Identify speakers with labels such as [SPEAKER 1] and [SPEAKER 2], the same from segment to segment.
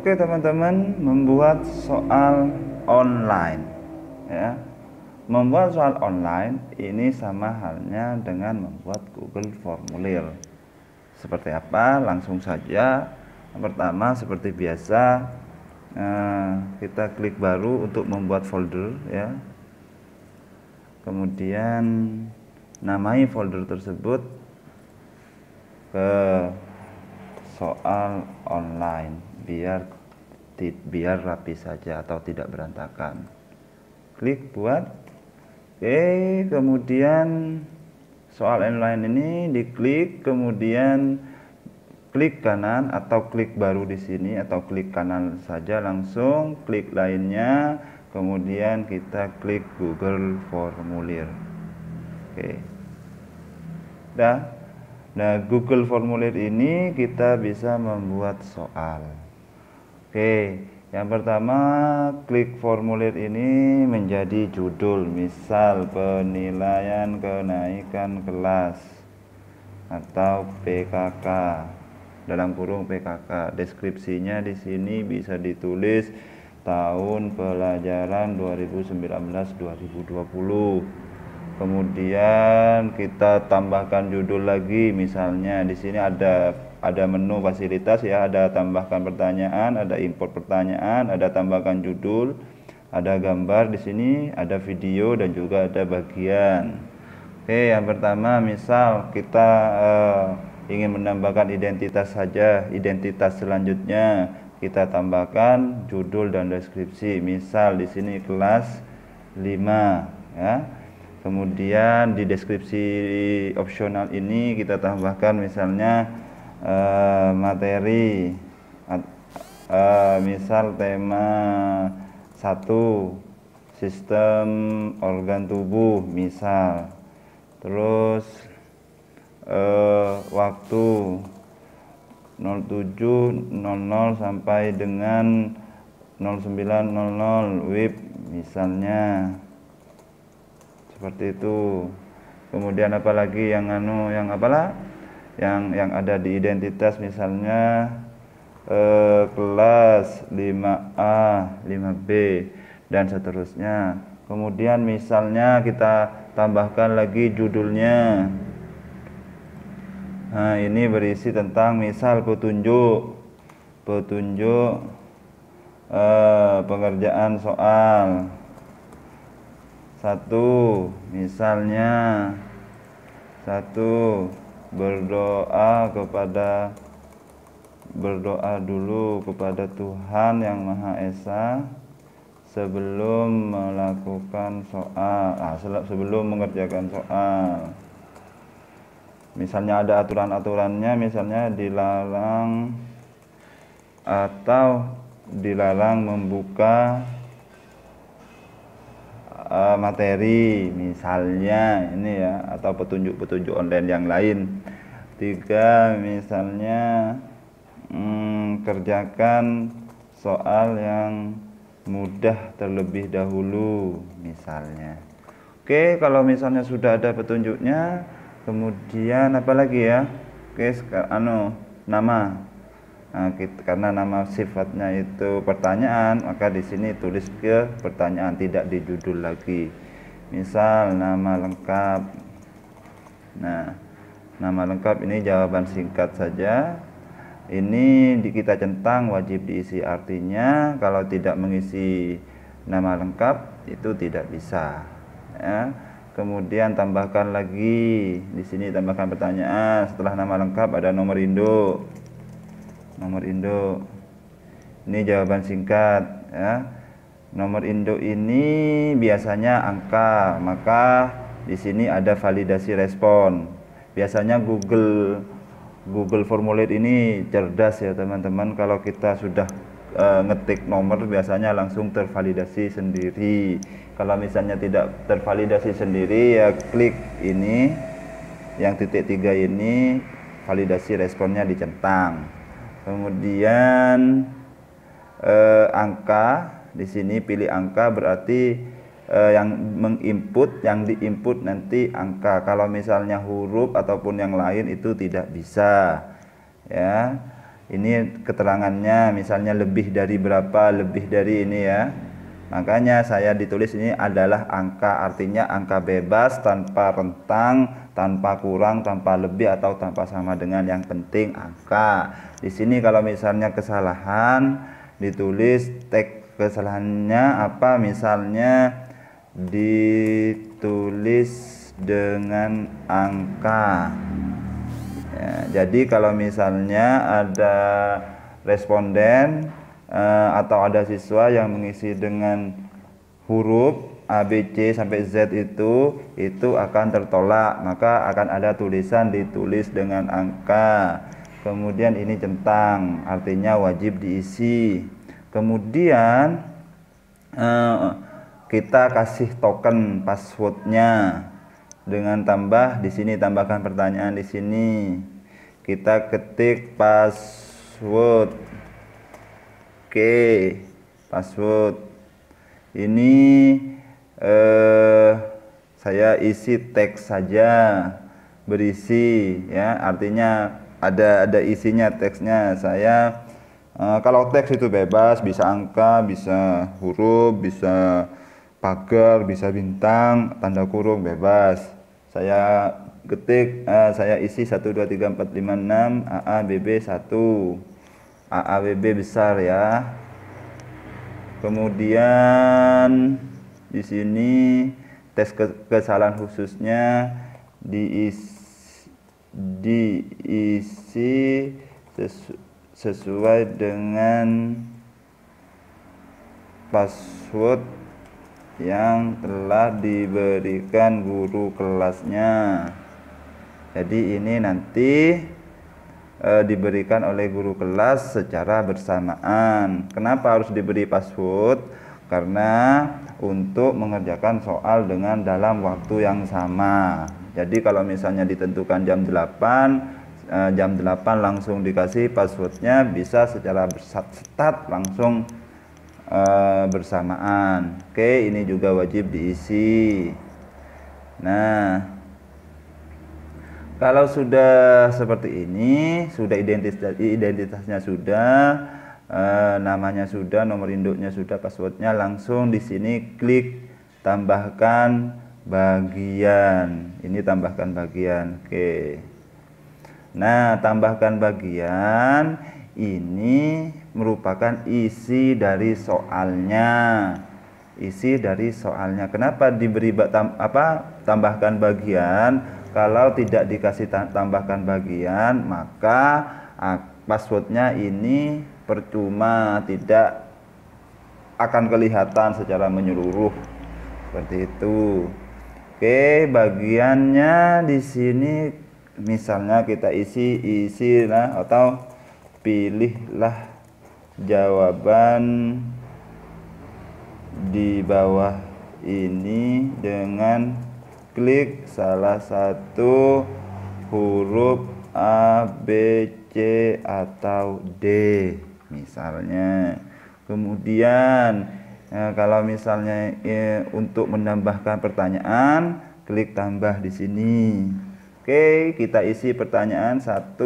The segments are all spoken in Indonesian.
[SPEAKER 1] Oke teman-teman, membuat soal online ya. Membuat soal online ini sama halnya dengan membuat Google Formulir. Seperti apa? Langsung saja. Yang pertama seperti biasa, kita klik baru untuk membuat folder ya. Kemudian namai folder tersebut ke soal online biar rapi saja atau tidak berantakan. Klik buat. Oke, kemudian soal online ini diklik, kemudian klik kanan atau klik baru di sini atau klik kanan saja langsung, klik lainnya, kemudian kita klik Google Formulir. Oke. Nah, Google Formulir ini kita bisa membuat soal. Oke, yang pertama klik formulir ini menjadi judul, misal penilaian kenaikan kelas atau PKK, dalam kurung PKK. Deskripsinya di sini bisa ditulis tahun pelajaran 2019-2020. Kemudian kita tambahkan judul lagi, misalnya di sini ada menu fasilitas ya, ada tambahkan pertanyaan, ada import pertanyaan, ada tambahkan judul, ada gambar di sini, ada video dan juga ada bagian. Oke, yang pertama misal kita ingin menambahkan identitas saja, identitas selanjutnya kita tambahkan judul dan deskripsi. Misal di sini kelas 5 ya. Kemudian di deskripsi opsional ini kita tambahkan misalnya materi, misal tema 1 sistem organ tubuh misal, terus waktu 07.00 sampai dengan 09.00 WIB misalnya, seperti itu. Kemudian apalagi yang yang ada di identitas, misalnya kelas 5A, 5B dan seterusnya. Kemudian misalnya kita tambahkan lagi judulnya. Nah, ini berisi tentang misal petunjuk pengerjaan soal 1, misalnya 1 berdoa dulu kepada Tuhan Yang Maha Esa sebelum melakukan soal, sebelum mengerjakan soal. Misalnya ada aturan-aturannya, misalnya dilarang membuka materi misalnya ini ya, atau petunjuk-petunjuk online yang lain. 3, misalnya kerjakan soal yang mudah terlebih dahulu misalnya. Oke, kalau misalnya sudah ada petunjuknya, kemudian apa lagi ya? Oke, nama. Nah, karena nama sifatnya itu pertanyaan, maka di sini tulis ke pertanyaan, tidak di judul lagi. Misal nama lengkap. Nah, nama lengkap ini jawaban singkat saja. Ini kita centang, wajib diisi artinya. Kalau tidak mengisi nama lengkap itu tidak bisa. Ya. Kemudian tambahkan lagi di sini, tambahkan pertanyaan. Setelah nama lengkap ada nomor induk. Ini jawaban singkat ya. Nomor induk ini biasanya angka, maka di sini ada validasi respon. Biasanya Google Formulir ini cerdas ya teman-teman. Kalau kita sudah ngetik nomor, biasanya langsung tervalidasi sendiri. Kalau misalnya tidak tervalidasi sendiri, ya klik ini yang titik 3 ini, validasi responnya dicentang. Kemudian angka, di sini pilih angka, berarti yang diinput nanti angka. Kalau misalnya huruf ataupun yang lain itu tidak bisa ya. ini keterangannya, misalnya lebih dari berapa, lebih dari ini ya. Makanya saya ditulis ini adalah angka, artinya angka bebas tanpa rentang, tanpa kurang, tanpa lebih atau tanpa sama dengan, yang penting angka. Di sini kalau misalnya kesalahan ditulis teks kesalahannya apa, misalnya ditulis dengan angka. Ya, jadi kalau misalnya ada responden atau ada siswa yang mengisi dengan huruf A, B, C sampai Z itu akan tertolak, maka akan ada tulisan ditulis dengan angka. Kemudian ini centang, artinya wajib diisi. Kemudian kita kasih token passwordnya dengan tambah di sini, tambahkan pertanyaan di sini. Kita ketik password. Oke, password ini saya isi teks saja, berisi ya, artinya ada isinya teksnya. Saya kalau teks itu bebas, bisa angka, bisa huruf, bisa pagar, bisa bintang, tanda kurung, bebas. Saya ketik, saya isi 1 2 3 4 5 6 AA BB 1. AABB besar ya. Kemudian di sini tes kesalahan khususnya diisi sesuai dengan password yang telah diberikan guru kelasnya. Jadi ini nanti diberikan oleh guru kelas secara bersamaan. Kenapa harus diberi password? Karena untuk mengerjakan soal dengan dalam waktu yang sama. Jadi kalau misalnya ditentukan jam 8, jam 8 langsung dikasih passwordnya, bisa secara bersat-setat langsung bersamaan. Oke, ini juga wajib diisi. Nah, kalau sudah seperti ini, sudah identitasnya sudah, namanya sudah, nomor induknya sudah, passwordnya, langsung di sini klik tambahkan bagian. Ini tambahkan bagian. Oke. Nah, tambahkan bagian ini merupakan isi dari soalnya. Isi dari soalnya. Kenapa diberi tambahkan bagian? Kalau tidak dikasih tambahkan bagian, maka passwordnya ini percuma, tidak akan kelihatan secara menyeluruh seperti itu. Oke, bagiannya di sini misalnya kita isilah atau pilihlah jawaban di bawah ini dengan klik salah satu huruf A, B, C atau D misalnya. Kemudian kalau misalnya untuk menambahkan pertanyaan, klik tambah di sini. Oke, kita isi pertanyaan 1,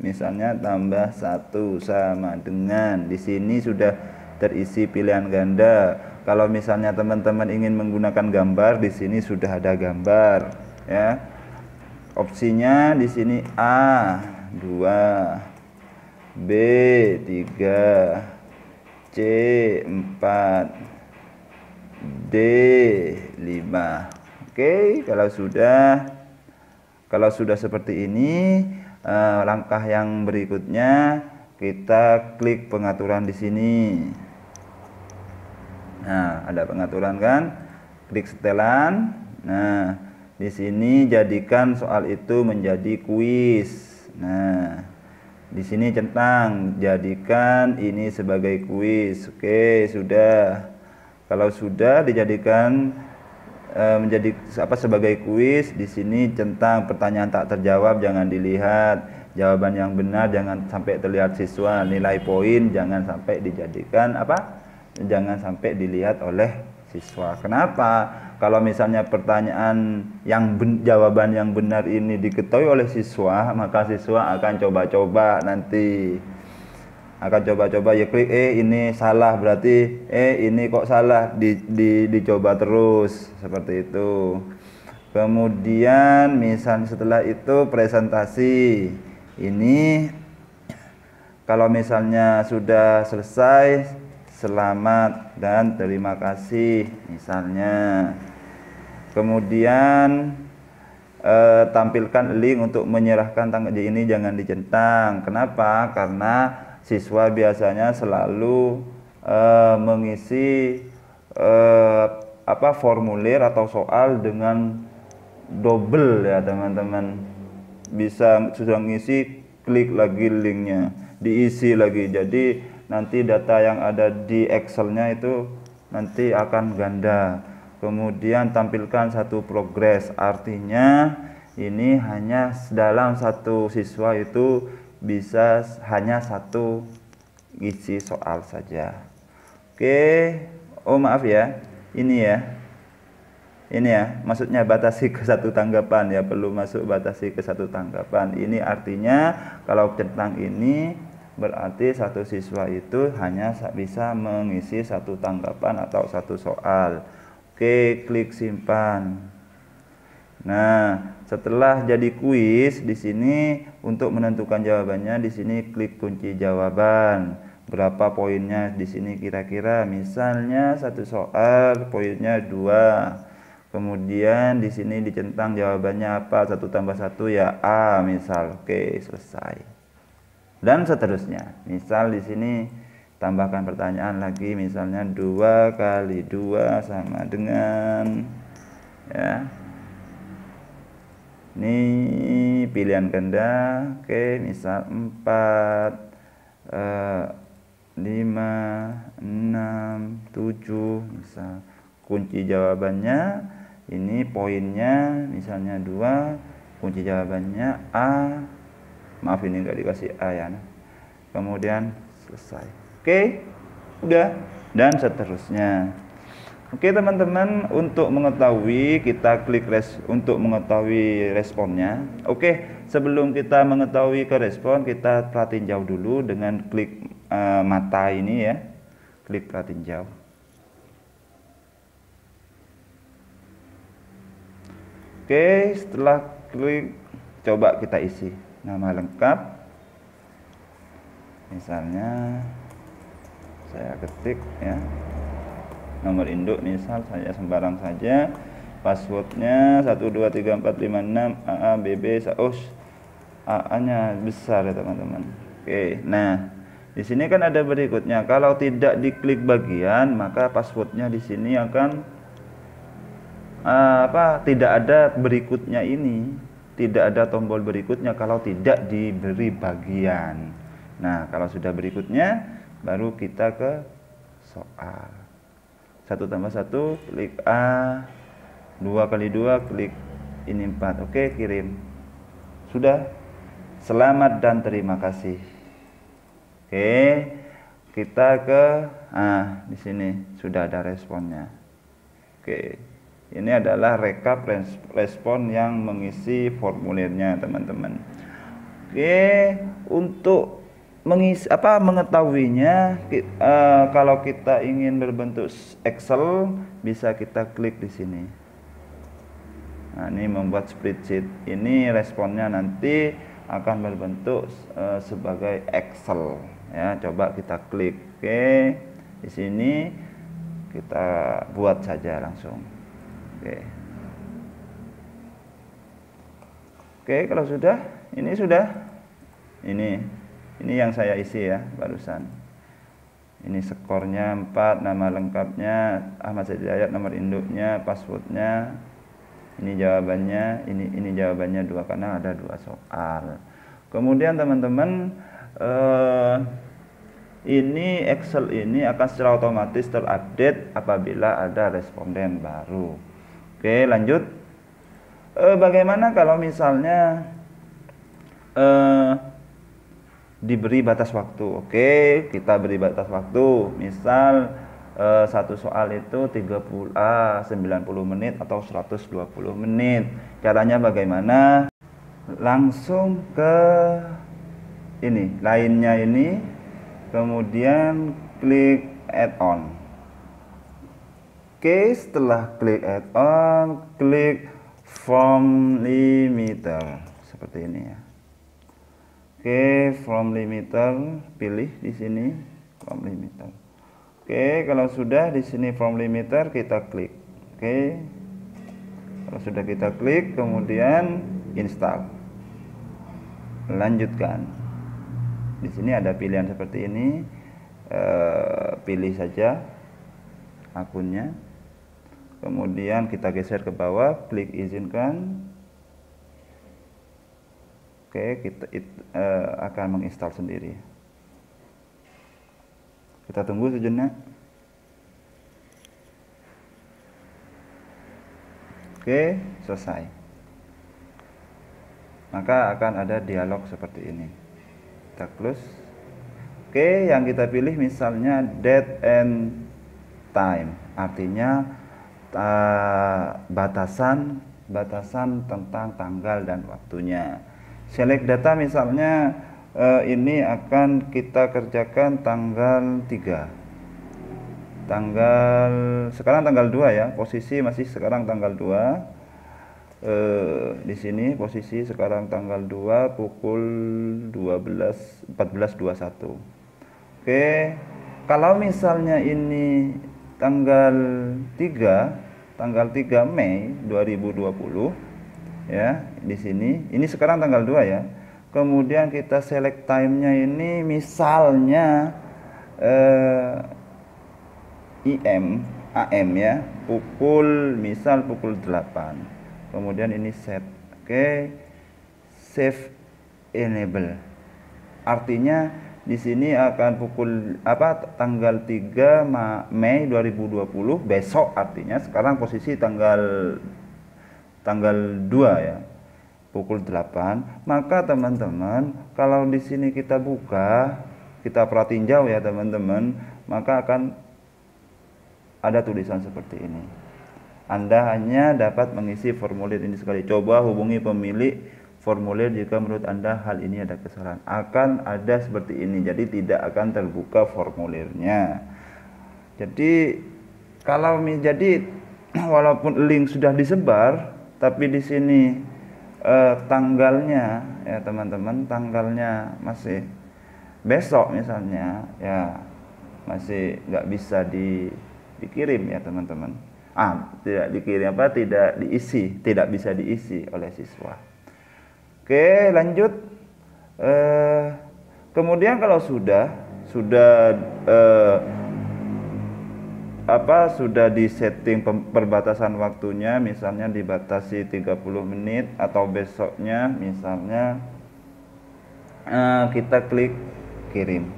[SPEAKER 1] misalnya tambah 1 sama dengan, di sini sudah terisi pilihan ganda. Kalau misalnya teman-teman ingin menggunakan gambar, di sini sudah ada gambar ya. Opsinya di sini A 2, B 3, C 4, D 5. Oke, kalau sudah seperti ini, langkah yang berikutnya kita klik pengaturan di sini. Nah, ada pengaturan kan? Klik setelan. Nah, di sini jadikan soal itu menjadi kuis. Nah, di sini centang, jadikan ini sebagai kuis. Oke, sudah. Kalau sudah dijadikan menjadi sebagai kuis, di sini centang pertanyaan tak terjawab, jangan dilihat. Jawaban yang benar jangan sampai terlihat siswa. Nilai poin jangan sampai dijadikan jangan sampai dilihat oleh siswa. Kenapa? Kalau misalnya pertanyaan jawaban yang benar ini diketahui oleh siswa, maka siswa akan coba-coba nanti. Akan coba-coba ya klik ini salah, berarti ini kok salah, dicoba terus seperti itu. Kemudian misalnya setelah itu presentasi. Ini kalau misalnya sudah selesai, selamat dan terima kasih misalnya. Kemudian tampilkan link untuk menyerahkan tanggal ini, jangan dicentang. Kenapa? Karena siswa biasanya selalu mengisi formulir atau soal dengan double ya teman-teman. Bisa sudah ngisi, klik lagi linknya, diisi lagi. Jadi nanti data yang ada di Excelnya itu nanti akan ganda. Kemudian tampilkan satu progres, artinya ini hanya dalam satu siswa itu bisa hanya satu isi soal saja. Oke, oh maaf ya, ini ya, maksudnya batasi ke satu tanggapan ya, perlu masuk batasi ke satu tanggapan. Ini artinya kalau centang ini berarti satu siswa itu hanya bisa mengisi satu tanggapan atau satu soal. Oke, klik simpan. Nah, setelah jadi kuis di sini untuk menentukan jawabannya di sini klik kunci jawaban. Berapa poinnya di sini kira-kira? Misalnya satu soal poinnya 2. Kemudian di sini dicentang jawabannya apa? 1 tambah 1 ya A misal. Oke, selesai. Dan seterusnya. Misal di sini tambahkan pertanyaan lagi, misalnya 2 kali 2 sama dengan ya. Ini pilihan ganda. Oke, misal 4 5 6 7 misal. Kunci jawabannya ini poinnya misalnya 2, kunci jawabannya A. Maaf ini enggak dikasih A ya. Kemudian selesai. Oke, udah, dan seterusnya. Oke teman-teman, untuk mengetahui kita klik untuk mengetahui responnya. Oke, sebelum kita mengetahui ke respon, kita perhatiin jauh dulu dengan klik mata ini ya. Klik perhatiin jauh. Oke, setelah klik coba kita isi nama lengkap. Misalnya saya ketik ya, nomor induk misal saya sembarang saja, passwordnya 123456 AA BB AA nya besar ya teman-teman. Oke, nah di sini kan ada berikutnya. Kalau tidak diklik bagian, maka passwordnya di sini akan tidak ada berikutnya ini, tidak ada tombol berikutnya kalau tidak diberi bagian. Nah, kalau sudah berikutnya baru kita ke soal. 1 tambah 1 klik A, 2 kali 2 klik ini 4. Oke, kirim. Sudah. Selamat dan terima kasih. Oke, kita ke di sini sudah ada responnya. Oke. Ini adalah rekap respon yang mengisi formulirnya, teman-teman. Oke, untuk mengetahuinya, kalau kita ingin berbentuk Excel, bisa kita klik di sini. Nah, ini membuat spreadsheet. Ini responnya nanti akan berbentuk sebagai Excel. Ya, coba kita klik. Oke, di sini kita buat saja langsung. Oke, kalau sudah, ini yang saya isi ya barusan. Ini skornya 4, nama lengkapnya Ahmad Said Hidayat, nomor induknya, passwordnya. Ini jawabannya, ini jawabannya 2 karena ada 2 soal. Kemudian teman-teman, ini Excel ini akan secara otomatis terupdate apabila ada responden baru. Oke, lanjut. Bagaimana kalau misalnya diberi batas waktu? Oke, kita beri batas waktu. Misal satu soal itu 90 menit atau 120 menit. Caranya bagaimana? Langsung ke ini, lainnya ini, kemudian klik add-on. Oke, setelah klik add-on, klik form limiter seperti ini ya. Oke, form limiter, pilih di sini form limiter. Oke, kalau sudah di sini form limiter kita klik. Oke, kalau sudah kita klik, kemudian install, lanjutkan. Di sini ada pilihan seperti ini, pilih saja akunnya, kemudian kita geser ke bawah, klik izinkan. Oke, kita akan menginstal sendiri. Kita tunggu sejenak. Oke, selesai. Maka akan ada dialog seperti ini. Kita close. Oke, yang kita pilih misalnya date and time, artinya batasan tentang tanggal dan waktunya. Select data misalnya ini akan kita kerjakan tanggal 3. Sekarang tanggal 2 ya, posisi masih sekarang tanggal 2. Di sini posisi sekarang tanggal 2 pukul 14.21. Oke, kalau misalnya ini tanggal 3 Mei 2020 ya, di sini ini sekarang tanggal 2 ya. Kemudian kita select time-nya ini misalnya AM ya, misal pukul 8. Kemudian ini set. Oke, save enable. Artinya di sini akan tanggal 3 Mei 2020 besok, artinya sekarang posisi tanggal 2 ya, pukul 8. Maka teman-teman, kalau di sini kita buka, kita perhatiin jauh ya teman-teman, maka akan ada tulisan seperti ini. Anda hanya dapat mengisi formulir ini sekali. Coba hubungi pemilik formulir jika menurut Anda hal ini ada kesalahan. Akan ada seperti ini. Jadi tidak akan terbuka formulirnya. Jadi walaupun link sudah disebar, tapi di sini tanggalnya ya teman-teman, tanggalnya masih besok misalnya ya, masih nggak bisa dikirim ya teman-teman. Tidak dikirim tidak diisi, tidak bisa diisi oleh siswa. Oke, lanjut. Kemudian kalau sudah disetting perbatasan waktunya, misalnya dibatasi 30 menit atau besoknya misalnya, kita klik kirim.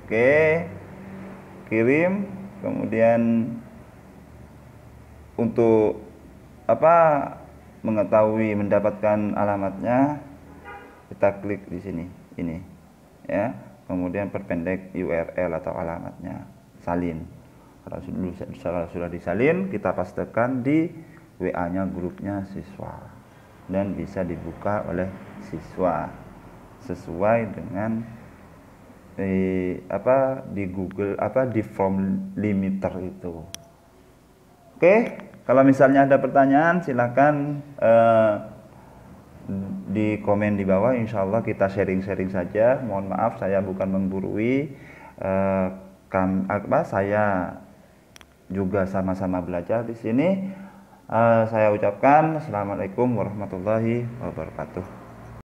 [SPEAKER 1] Oke, kirim. Kemudian untuk mengetahui mendapatkan alamatnya, kita klik di sini ini ya, kemudian perpendek URL atau alamatnya, salin. Kalau sudah disalin, kita pastekan di WA-nya grupnya siswa dan bisa dibuka oleh siswa sesuai dengan di Google di form limiter itu. Oke, kalau misalnya ada pertanyaan silakan di komen di bawah. Insya Allah kita sharing-sharing saja. Mohon maaf saya bukan menggurui, saya juga sama-sama belajar di sini. Saya ucapkan Assalamualaikum warahmatullahi wabarakatuh.